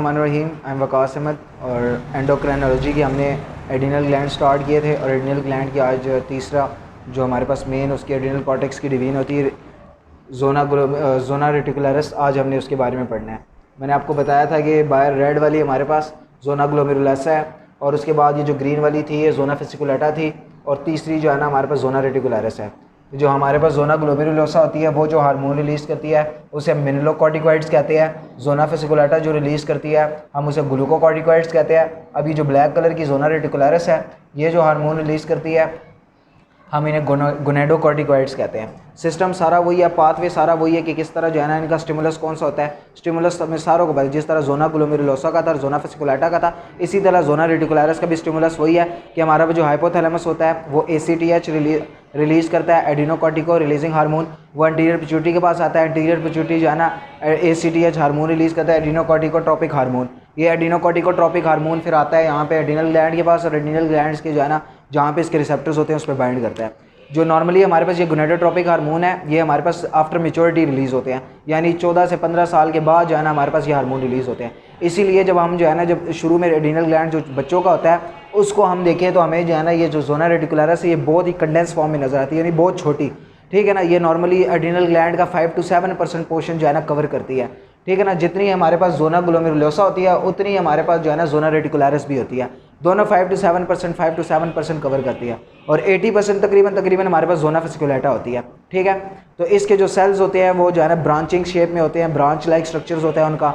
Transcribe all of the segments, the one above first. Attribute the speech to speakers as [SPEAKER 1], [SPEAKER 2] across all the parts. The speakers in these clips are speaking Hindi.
[SPEAKER 1] बिस्मिल्लाहिर्रहमानिर्रहीम। आई एम वकास अहमद और एंडोक्राइनोलॉजी की हमने एडिनल ग्लैंड स्टार्ट किए थे और एडिनल ग्लैंड की आज तीसरा जो हमारे पास मेन उसकी एडिनल कॉर्टेक्स की डिवीजन होती है जोना रेटिकुलरिस, आज हमने उसके बारे में पढ़ना है। मैंने आपको बताया था कि बाहर रेड वाली हमारे पास जोना ग्लोमेरुलसा है और उसके बाद ये जो ग्रीन वाली थी ये जोना फेसिकुलेटा थी और तीसरी जो है ना हमारे पास जोना रेटिकुलरिस है। जो हमारे पास जोना ग्लोमेरुलोसा होती है वो जो हार्मोन रिलीज़ करती है उसे हम मिनरलोकॉर्टिकॉइड्स कहते हैं। जोना फेसिकुलेटा जो रिलीज़ करती है हम उसे ग्लूकोकॉर्टिकॉइड्स कहते हैं। अभी जो ब्लैक कलर की जोना रेटिकुलरिस है ये जो हार्मोन रिलीज़ करती है हम इन्हें गोनेडोकॉर्टिकॉइड्स कहते हैं। सिस्टम सारा वही है, पाथवे सारा वही है कि किस तरह जो है ना इनका स्टिमुलस कौन सा होता है। स्टिमुलस हमें सारों को पता, जिस तरह जोना ग्लोमेरुलोसा का था, जोना फेसिकुलेटा का था, इसी तरह जोना रेटिकुलरिस का भी स्टिमुलस वही है कि हमारा जो हाइपोथैलेमस होता है वो ACTH रिलीज़ करता है, एडिनोकॉर्टिको रिलीजिंग हार्मोन। वो एंटीरियर पिट्यूटरी के पास आता है, एंटीरियर पिट्यूटरी जो है ना ACTH हार्मोन रिलीज़ करता है, एडिनोकॉर्टिकोट्रोपिक हार्मोन। ये एडिनोकॉर्टिकोट्रोपिक हार्मोन फिर आता है यहाँ पे एडिनल ग्लैंड के पास और एडिनल ग्लैंड्स के जो है ना जहाँ पे इसके रिसेप्टर्स होते हैं उस पर बाइंड करता है। जो नॉर्मली हमारे पास ये गोनेडोट्रोपिक हार्मोन है ये हमारे पास आफ्टर मेच्योरिटी रिलीज़ होते हैं, यानी 14 से 15 साल के बाद जो है ना हमारे पास ये हार्मोन रिलीज़ होते हैं। इसीलिए जब हम जो है ना जब शुरू में एडिनल ग्लैंड जो बच्चों का होता है उसको हम देखें तो हमें जो है ना ये जो जोना रेटिकुलरिस है ये बहुत ही कंडेंस फॉर्म में नज़र आती है, यानी बहुत छोटी, ठीक है ना। ये नॉर्मली एडिनल ग्लैंड का 5 से 7% पोर्शन जो है ना कवर करती है, ठीक है ना। जितनी हमारे पास जोना ग्लोमेरुलोसा होती है उतनी हमारे पास जो है ना जोना रेटिकुलरिस भी होती है। दोनों 5 से 7% कवर करती है और 80% तकरीबन हमारे पास जोना फेसिकुलेटा होती है, ठीक है। तो इसके जो सेल्स होते हैं वो जो है ना ब्रांचिंग शेप में होते हैं, ब्रांच लाइक स्ट्रक्चर्स होते हैं उनका,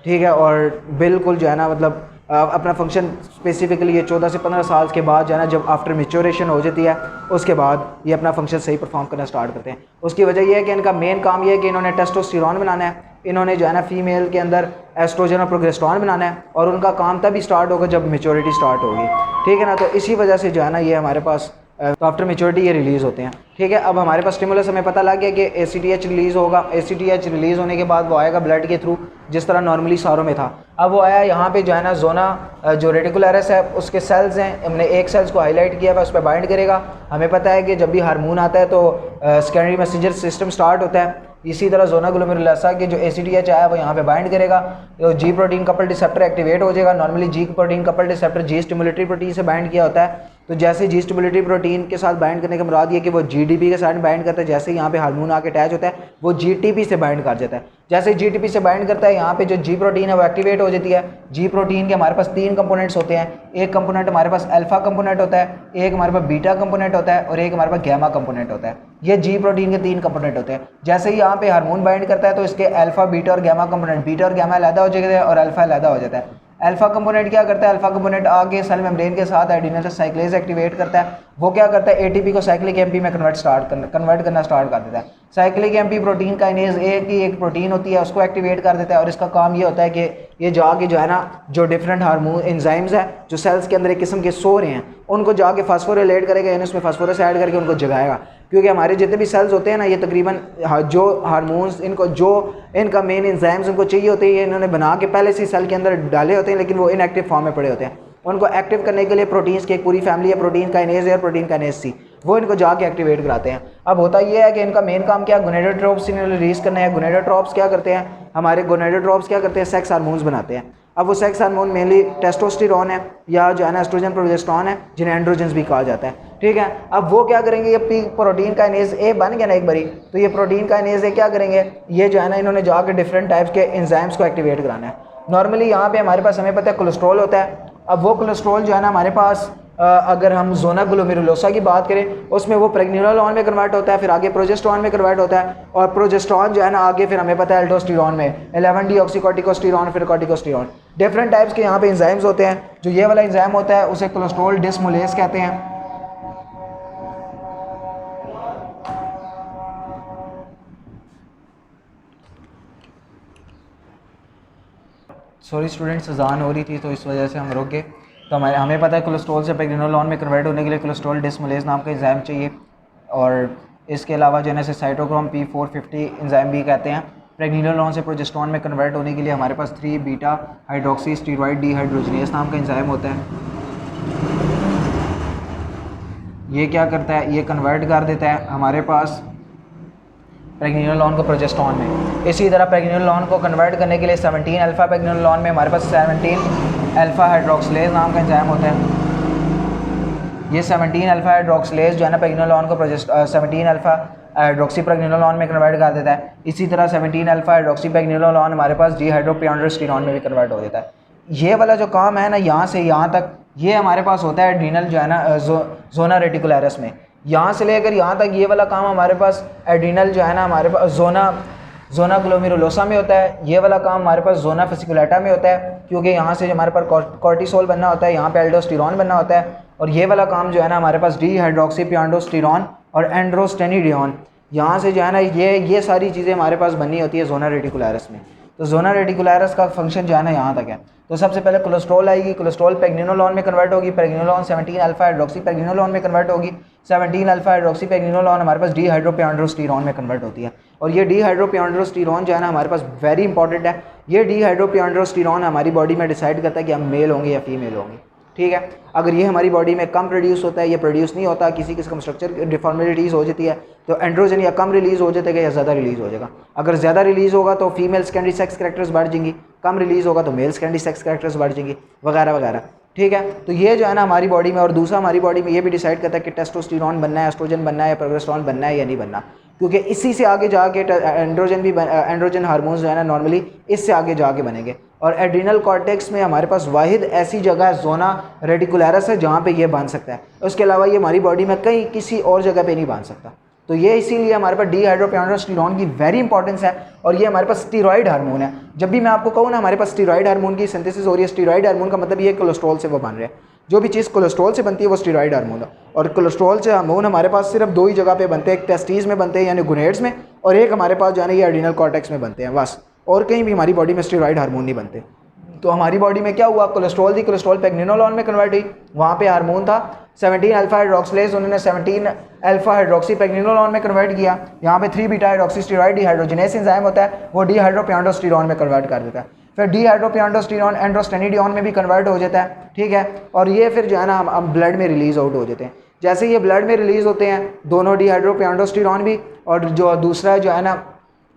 [SPEAKER 1] ठीक है। और बिल्कुल जो है ना मतलब अपना फंक्शन स्पेसिफिकली ये 14 से 15 साल के बाद जो है ना जब आफ्टर मेच्योरेशन हो जाती है उसके बाद ये अपना फंक्शन सही परफॉर्म करना स्टार्ट करते हैं। उसकी वजह यह है कि इनका मेन काम ये है कि इन्होंने टेस्टोस्टेरोन बनाना है, इन्होंने जो है ना फीमेल के अंदर एस्ट्रोजन और प्रोजेस्टेरॉन बनाना है और उनका काम तभी स्टार्ट होगा जब मेच्योरिटी स्टार्ट होगी, ठीक है ना। तो इसी वजह से जो है ना ये हमारे पास तो आफ्टर मेच्योरिटी ये रिलीज़ होते हैं, ठीक है। अब हमारे पास स्टिमुलस हमें पता लग गया कि ACTH रिलीज़ होगा। ACTH रिलीज़ होने के बाद वो आएगा ब्लड के थ्रू जिस तरह नॉर्मली सारों में था। अब वो आया यहाँ पे जो है ना जोना जो रेटिकुलरिस है उसके सेल्स हैं, हमने एक सेल्स को हाईलाइट किया है उस पर बाइंड करेगा। हमें पता है कि जब भी हार्मोन आता है तो सेकेंडरी मैसेंजर सिस्टम स्टार्ट होता है। इसी तरह जोना ग्लोमेरुलसा के जो ACTH आया वो यहाँ पे बाइंड करेगा तो G protein coupled receptor activate हो जाएगा। Normally G protein coupled receptor G stimulatory protein से बाइंड किया होता है, तो जैसे G स्टिमुलेटरी प्रोटीन के साथ बाइंड करने का मुराद ये कि वो GDP के साथ बाइंड करता है। जैसे यहाँ पे हार्मोन आके अटैच होता है वो GTP से बाइंड कर जाता है। जैसे GTP से बाइंड करता है यहाँ पे जो G प्रोटीन है वो एक्टिवेट हो जाती है। G प्रोटीन के हमारे पास 3 कंपोनेंट्स होते हैं, एक कंपोनेंट हमारे पास अल्फा कंपोनेंट होता है, एक हमारे पास बीटा कंपोनेंट होता है और एक हमारे पास गैमा कंपोनेंट होता है। ये G प्रोटीन के 3 कंपोनेंट होते हैं। जैसे ही यहाँ पे हार्मोन बाइंड करता है तो इसके अल्फा बीटा और गैमा कंपोनेंट, बीटा और गैमा अलग हो जाता है और अल्फा अलग हो जाता है। अल्फा कंपोनेंट क्या करता है, अल्फा कंपोनेंट आगे सेल मेम्ब्रेन के साथ एडिनल साइक्लेज एक्टिवेट करता है। वो क्या करता है ATP को साइक्लिक MP में कन्वर्ट करना स्टार्ट कर देता है। Cyclic MP protein kinase A की एक प्रोटीन होती है उसको एक्टिवेट कर देता है और इसका काम ये होता है कि ये जाके जो है ना जो डिफरेंट हार्मोन एंजाइम्स है जो सेल्स के अंदर एक किस्म के सो रहे हैं उनको जाके फास्फोरिलेट करेगा, यानी उसमें फास्फोरस ऐड करके उनको जगाएगा। क्योंकि हमारे जितने भी सेल्स होते हैं ना ये तकरीबन जो हार्मोन्स इनको जो इनका मेन एंजाइम्स उनको चाहिए होते हैं ये इन्होंने बना के पहले से सेल के अंदर डाले होते हैं, लेकिन वो इनएक्टिव फॉर्म में पड़े होते हैं। उनको एक्टिव करने के लिए प्रोटीन्स की एक पूरी फैमिली है, प्रोटीन काइनेज है और प्रोटीन काइनेज C, वो इनको जाके एक्टिवेट कराते हैं। अब होता ये है कि इनका मेन काम क्या, गोनेडोट्रोप्स इन्हें रिलीज करना है। गोनेडोट्रोप्स क्या करते हैं, हमारे गोनेडोट्रोप्स क्या करते हैं, सेक्स हार्मोन्स बनाते हैं। अब वो सेक्स हार्मोन मेनली टेस्टोस्टेरोन है या जो है ना एस्ट्रोजन प्रोजेस्टेरॉन है जिन्हें एंड्रोजन्स भी कहा जाता है, ठीक है। अब वो क्या करेंगे, ये प्रोटीन काइनेज A बन गया ना एक बारी, तो ये प्रोटीन काइनेज A क्या करेंगे, ये जो है ना इन्होंने जाकर डिफरेंट टाइप्स के एंजाइम्स को एक्टिवेट कराना है। नॉर्मली यहाँ पे हमारे पास हमें पता है कोलेस्ट्रॉल होता है। अब वो कोलेस्ट्रॉल जो है ना हमारे पास अगर हम जोना ग्लोमेरुलोसा की बात करें उसमें वो प्रेग्नेनोलोन में कन्वर्ट होता है, फिर आगे प्रोजेस्टेरॉन में कन्वर्ट होता है और प्रोजेस्टेरॉन जो है ना आगे फिर हमें पता है एल्डोस्टेरॉन में 11-डीऑक्सीकोर्टिकोस्टेरॉन फिर कॉर्टिकोस्टेरॉन। डिफरेंट टाइप्स के यहाँ पे एंजाइम्स होते हैं। जो ये वाला एंजाइम होता है उसे कोलेस्ट्रॉल डिस्मोलेज कहते हैं। सॉरी स्टूडेंट्स, अजान हो रही थी तो इस वजह से हम रुक गए। तो हमें पता है कोलेस्ट्रॉल से प्रेग्नेनोलोन में कन्वर्ट होने के लिए कोलेस्ट्रॉल डिस्मोलेज नाम का एंजाइम चाहिए और इसके अलावा जो है इसे साइटोक्रोम P450 एंजाइम भी कहते हैं। प्रेग्नेनोलोन से प्रोजेस्टेरॉन में कन्वर्ट होने के लिए हमारे पास 3 बीटा हाइड्रोक्सी स्टीरॉयड डीहाइड्रोजनेज नाम का एंजाइम होता है। ये क्या करता है, ये कन्वर्ट कर देता है हमारे पास प्रेग्नेनोलोन को प्रोजेस्टेरॉन में। इसी तरह प्रेग्नेनोलोन को कन्वर्ट करने के लिए 17 अल्फा प्रेग्नेनोलोन में हमारे पास 17 अल्फा हाइड्रोक्सिलेज नाम का एंजाइम होता है। ये 17 अल्फा हाइड्रोक्सिलेज जो है ना प्रेग्नेनोलोन को 17 अल्फा हाइड्रोक्सी प्रेग्नेनोलोन में कन्वर्ट कर देता है। इसी तरह 17 अल्फा हाइड्रोक्सी प्रेग्नेनोलोन हमारे पास डिहाइड्रोपियोंडरोस्टेरॉन में भी कन्वर्ट हो देता है। ये वाला जो काम है ना यहाँ से यहाँ तक, ये हमारे पास होता है एड्रीनल जो है ना जोना रेटिकुलरिस में। यहाँ से लेकर यहाँ तक ये वाला काम हमारे पास एड्रीनल जो है ना हमारे पास जोना ग्लोमेरुलोसा में होता है। ये वाला काम हमारे पास जोना फेसिकुलेटा में होता है, क्योंकि यहाँ से हमारे पास कॉर्टिसोल बनना होता है, यहाँ पे एल्डोस्टेरॉन बनना होता है। और ये वाला काम जो है ना हमारे पास डिहाइड्रोक्सीपियोंडरोस्टेरॉन और एंड्रोस्टेनिडियोन, यहाँ से जो है ना ये सारी चीज़ें हमारे पास बननी होती है जोना रेटिकुलरिस में। तो जोना रेटिकुलरिस का फंक्शन जो है ना यहाँ तक है। तो सबसे पहले कोलेस्ट्रॉल आएगी, कोलेस्ट्रॉल प्रेग्नेनोलोन में कन्वर्ट होगी, प्रेग्नेनोलोन 17 अल्फा हाइड्रोक्सी प्रेग्नेनोलोन में कन्वर्ट होगी, 17 अल्फा हाइड्रोक्सी प्रेग्नेनोलोन हमारे पास डिहाइड्रोपियोंडरोस्टेरॉन में कन्वर्ट होती है। और ये डिहाइड्रोपियोंडरोस्टेरॉन जो है ना हमारे पास वेरी इंपॉर्टेंट है। ये डिहाइड्रोपियोंडरोस्टेरॉन हमारी बॉडी में डिसाइड करता है कि हम मेल होंगे या फीमेल होंगे, ठीक है। अगर ये हमारी बॉडी में कम प्रोड्यूस होता है, ये प्रोड्यूस नहीं होता, किसी किस्म स्ट्रक्चर डिफॉर्मेलिटीज़ हो जाती है, तो एंड्रोजन या कम रिलीज़ हो जाएगा या ज़्यादा रिलीज़ हो जाएगा। अगर ज़्यादा रिलीज़ होगा तो फीमेल सेकेंडरी सेक्स कैरेक्टर्स बढ़ जाएंगी, कम रिलीज़ होगा तो मेल सेकेंडरी सेक्स कैरेक्टर्स बढ़ जाएंगी, वगैरह वगैरह, ठीक है। तो ये जो है ना हमारी बॉडी में। और दूसरा हमारी बॉडी में ये भी डिसाइड करता है कि टेस्टोस्टेरॉन बनना है, एस्ट्रोजन बनना है या प्रोजेस्टेरॉन बनना है या नहीं बनना, क्योंकि इसी से आगे जाके एंड्रोजन हार्मोन्स जो है ना नॉर्मली इससे आगे जाके बनेंगे। और एड्रीनल कॉर्टेक्स में हमारे पास वाहिद ऐसी जगह है जोना रेटिकुलरिस है जहाँ पे ये बन सकता है। उसके अलावा ये हमारी बॉडी में कहीं किसी और जगह पे नहीं बन सकता। तो ये इसीलिए हमारे पास डिहाइड्रोपियोंडरोस्टेरॉन की वेरी इंपॉर्टेंस है। और ये हमारे पास स्टीरॉयड हार्मोन है। जब भी मैं आपको कहूँ ना हमारे पास स्टीरॉयड हार्मोन की सिंथेसिस हो रही है, स्टीरॉयड हार्मोन का मतलब ये कोलेस्ट्रॉल से वो बन रहे हैं। जो भी चीज़ कोलेस्ट्रॉल से बनती है वो स्टीरॉयड हार्मोन है। और कोलेस्ट्रॉल से हार्मोन हमारे पास सिर्फ दो ही जगह पे बनते हैं, एक टेस्टीज में बनते हैं यानी गोनेड्स में, और एक हमारे पास जो है ना ये एड्रीनल कॉर्टेक्स में बनते हैं बस। और कहीं भी हमारी बॉडी में स्टीरॉयड हार्मोन नहीं बनते। तो हमारी बॉडी में क्या हुआ, कोलेस्ट्रॉल थी, कोलेस्ट्रॉल प्रेग्नेनोलोन में कन्वर्ट हुई, वहाँ पे हार्मोन था 17 अल्फा हाइड्रोक्सिलेज, उन्होंने 17 अल्फा हाइड्रोक्सी प्रेग्नेनोलोन में कन्वर्ट किया। यहाँ पे 3 बीटा हाइड्रोक्सीस्टेरॉइड डिहाइड्रोजिनेस एंजाइम होता है, वो डिहाइड्रोपियोंडरोस्टेरॉन में कन्वर्ट कर देता है। फिर डिहाइड्रोपियोंडरोस्टेरॉन एंड्रोस्टेनिडियोन में भी कन्वर्ट हो जाता है, ठीक है। और ये फिर जो है ना हम ब्लड में रिलीज़ आउट हो जाते हैं। जैसे ये ब्लड में रिलीज़ होते हैं दोनों डिहाइड्रोपियोंडरोस्टेरॉन भी और जो दूसरा जो है ना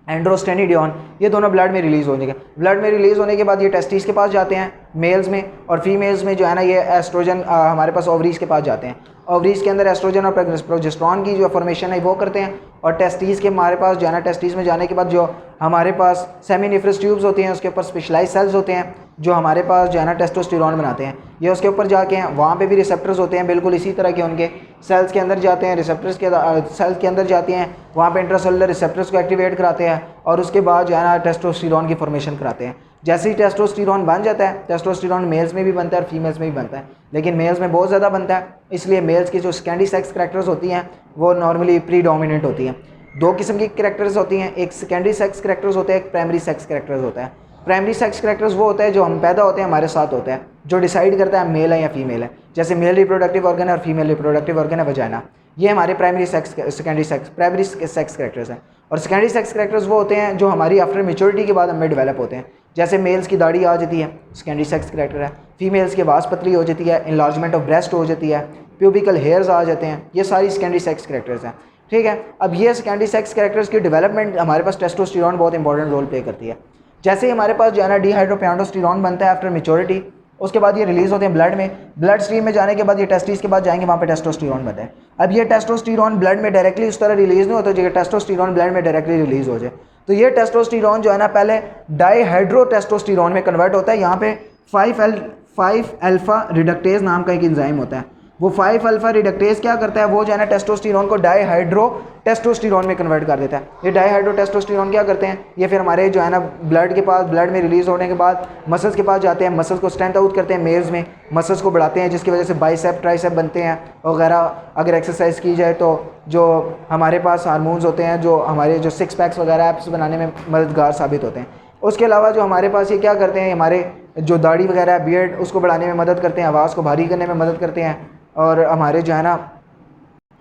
[SPEAKER 1] एंड्रोस्टेनिडियोन, ये दोनों ब्लड में रिलीज़ हो जाएंगे। ब्लड में रिलीज़ होने के बाद ये टेस्टिस के पास जाते हैं मेल्स में, और फीमेल्स में जो है ना ये एस्ट्रोजन हमारे पास ओवरीज के पास जाते हैं। ओवरीज के अंदर एस्ट्रोजन और प्रोजेस्टेरॉन की जो फॉर्मेशन है वो करते हैं। और टेस्टिस के हमारे पास जो है ना टेस्टिस में जाने के बाद जो हमारे पास सेमीनिफ्रस ट्यूब्स होती हैं, उसके ऊपर स्पेशलाइज सेल्स होते हैं जो हमारे पास जो है ना टेस्टोस्टेरॉन बनाते हैं। ये उसके ऊपर जाके हैं, वहाँ पे भी रिसेप्टर्स होते हैं बिल्कुल इसी तरह के, उनके सेल्स के अंदर जाते हैं, रिसेप्टर्स के सेल्स के अंदर जाते हैं, वहाँ पे इंट्रासेलुलर रिसेप्टर्स को एक्टिवेट कराते हैं और उसके बाद जो है ना टेस्टोस्टेरॉन की फॉर्मेशन कराते हैं। जैसे ही टेस्टोस्टेरॉन बन जाता है, टेस्टोस्टेरॉन मेल्स में भी बनता है और फीमेल्स में भी बनता है, लेकिन मेल्स में बहुत ज़्यादा बनता है, इसलिए मेल्स की जो सेकेंडरी सेक्स कैरेक्टर्स होती हैं वो नॉर्मली प्रीडोमिनेंट होती हैं। दो किस्म की कैरेक्टर्स होती हैं, एक सेकेंडरी सेक्स कैरेक्टर्स होते हैं, एक प्राइमरी सेक्स कैरेक्टर्स होता है। प्राइमरी सेक्स कैरेक्टर्स वो होता है जो हम पैदा होते हैं हमारे साथ होता है, जो डिसाइड करता है मेल है या फीमेल है। जैसे मेल रिप्रोडक्टिव ऑर्गन है और फीमेल रिप्रोडक्टिव ऑर्गन है वजाइना, ये हमारे primary sex secondary sex primary sex characters हैं। और सेकेंडरी सेक्स कैरेक्टर्स वो होते हैं जो हमारी आफ्टर मेच्योरिटी के बाद हमें डेवलप होते हैं। जैसे मेल्स की दाढ़ी आ जाती है, सेकेंडरी सेक्स कैरेक्टर है। फीमेल्स की आवाज़ पतली हो जाती है, इनलार्जमेंट ऑफ ब्रेस्ट हो जाती है, प्यूबिकल हेयर्स आ जाते हैं, ये सारी सेकेंडरी सेक्स कैरेक्टर्स हैं, ठीक है। अब ये सेकेंडरी सेक्स कैरेक्टर्स की डेवलपमेंट हमारे पास टेस्टोस्टेरॉन बहुत इंपॉर्टेंट रोल प्ले करती है। जैसे ही हमारे पास जो है ना डिहाइड्रोपियोंडरोस्टेरॉन बनता है आफ्टर मेच्योरिटी, उसके बाद ये रिलीज़ होते हैं ब्लड में, ब्लड स्ट्रीम में जाने के बाद ये टेस्टिस के बाद जाएंगे, वहाँ पे टेस्टोस्टेरॉन बनता है। अब ये टेस्टोस्टेरॉन ब्लड में डायरेक्टली उस तरह रिलीज़ नहीं होता जो टेस्टोस्टेरॉन ब्लड में डायरेक्टली रिलीज़ हो जाए। तो ये टेस्टोस्टेरॉन जो है ना पहले डाईहाइड्रोटेस्टोस्टेरॉन में कन्वर्ट होता है। यहाँ पे 5 अल्फा रिडक्टेज नाम का एक एंजाइम होता है, वो 5 अल्फा रिडक्टेज क्या करता है, वो जो है ना टेस्टोस्टेरॉन को डाईहाइड्रो टेस्टोस्टेरॉन में कन्वर्ट कर देता है। ये डाईहाइड्रो टेस्टोस्टेरॉन क्या करते हैं, ये फिर हमारे जो है ना ब्लड के पास, ब्लड में रिलीज़ होने के बाद मसल्स के पास जाते हैं, मसल्स को स्ट्रेंथ आउट करते हैं मेल्स में, मसल्स को बढ़ाते हैं जिसकी वजह से बाइसेप ट्राइसेप बनते हैं वगैरह। अगर एक्सरसाइज की जाए तो जो हमारे पास हार्मोन्स होते हैं जो हमारे जो 6 पैक्स वगैरह एप्स बनाने में मददगार साबित होते हैं। उसके अलावा जो हमारे पास ये क्या करते हैं, हमारे जो दाढ़ी वगैरह है, बियर्ड, उसको बढ़ाने में मदद करते हैं, आवाज़ को भारी करने में मदद करते हैं। और हमारे जो है ना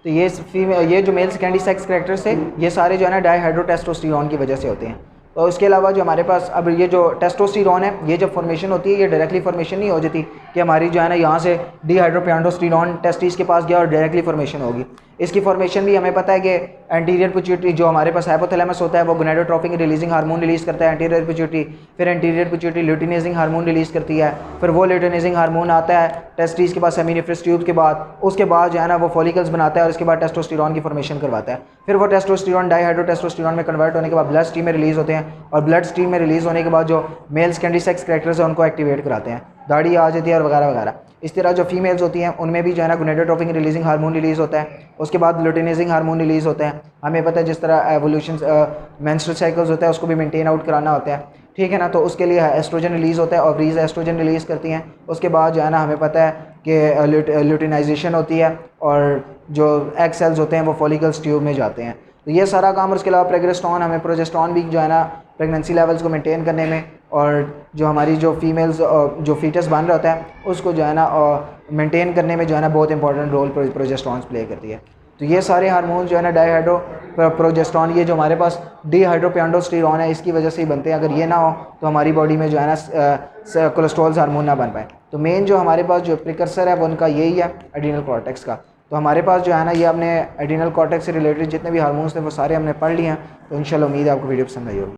[SPEAKER 1] तो ये जो मेल सेकेंडरी सेक्स कैरेक्टर्स थे ये सारे जो है ना डाईहाइड्रोटेस्टोस्टेरॉन की वजह से होते हैं। तो इसके अलावा जो हमारे पास अब ये जो टेस्टोस्टेरॉन है, ये जब फॉर्मेशन होती है ये डायरेक्टली फॉर्मेशन नहीं हो जाती कि हमारी जो है ना यहाँ से डिहाइड्रोपियोंडरोस्टेरॉन टेस्टिस के पास गया और डायरेक्टली फॉर्मेशन होगी। इसकी फॉर्मेशन भी हमें पता है कि एंटीरियर पिट्यूटरी जो हमारे पास हाइपोथैलेमस होता है वो गोनाडोट्रोपिक रिलीजिंग हार्मोन रिलीज़ करता है एंटीरियर पिट्यूटरी, फिर anterior pituitary luteinizing hormone release करती है, फिर वो ल्यूटिनाइजिंग हार्मोन आता है टेस्टिस के पास सेमिनिफरस ट्यूब के बाद, उसके बाद जो है ना वो फॉलिकल्स बनाता है और उसके बाद टेस्टोस्टेरोन की फॉर्मेशन करवाता है। फिर वो टेस्टोस्टेरोन डाईहाइड्रोटेस्टोस्टेरोन में कन्वर्ट होने के बाद ब्लड स्ट्रीम में रिलीज़ होते हैं और ब्लड स्ट्रीम में रिलीज़ होने के बाद जो मेल सेकेंडरी सेक्स कैरेक्टर्स हैं उनको एक्टिवेट कराते हैं, दाढ़ी आ जाती है और वगैरह वगैरह। इस तरह जो फीमेल्स होती हैं उनमें भी जो है ना गोनाडोट्रोपिक रिलीजिंग हार्मोन रिलीज़ होता है, उसके बाद ल्यूटिनाइजिंग हार्मोन रिलीज़ होते हैं। हमें पता है जिस तरह एवोल्यूशन मेंस्ट्रुअल साइकिल्स होता है उसको भी मेंटेन आउट कराना होता है, ठीक है ना। तो उसके लिए एस्ट्रोजन रिलीज़ होता है, ओवरीज एस्ट्रोजन रिलीज़ करती हैं। उसके बाद जो है ना हमें पता है कि ल्यूटिनाइजेशन होती है और जो एग सेल्स होते हैं वो फॉलिकल्स ट्यूब में जाते हैं। तो ये सारा काम, और उसके अलावा प्रोजेस्टेरोन, हमें प्रोजेस्टेरोन भी जो है ना प्रेगनेंसी लेवल्स को मेंटेन करने में, और जो हमारी जो फीमेल्स जो फीटस बन रहा होता है उसको जो है ना मेंटेन करने में जो है ना बहुत इंपॉर्टेंट रोल प्रोजेस्टेरोन प्ले करती है। तो ये सारे हार्मोन जो है ना डाईहाइड्रो प्रोजेस्टेरोन, ये जो हमारे पास डीहाइड्रोपियांडोस्टेरोन है इसकी वजह से ही बनते हैं। अगर ये ना हो तो हमारी बॉडी में जो है ना कोलेस्ट्रॉल हार्मोन ना बन पाए। तो मेन जो हमारे पास जो प्रिकर्सर है वो उनका यही है एड्रीनल कॉर्टेक्स का। तो हमारे पास जो है ना ये हमने एड्रीनल कॉर्टेक्स से रिलेटेड जितने भी हार्मोन्स थे वो सारे हमने पढ़ लिए हैं। तो इंशाल्लाह उम्मीद है आपको वीडियो पसंद आई होगी।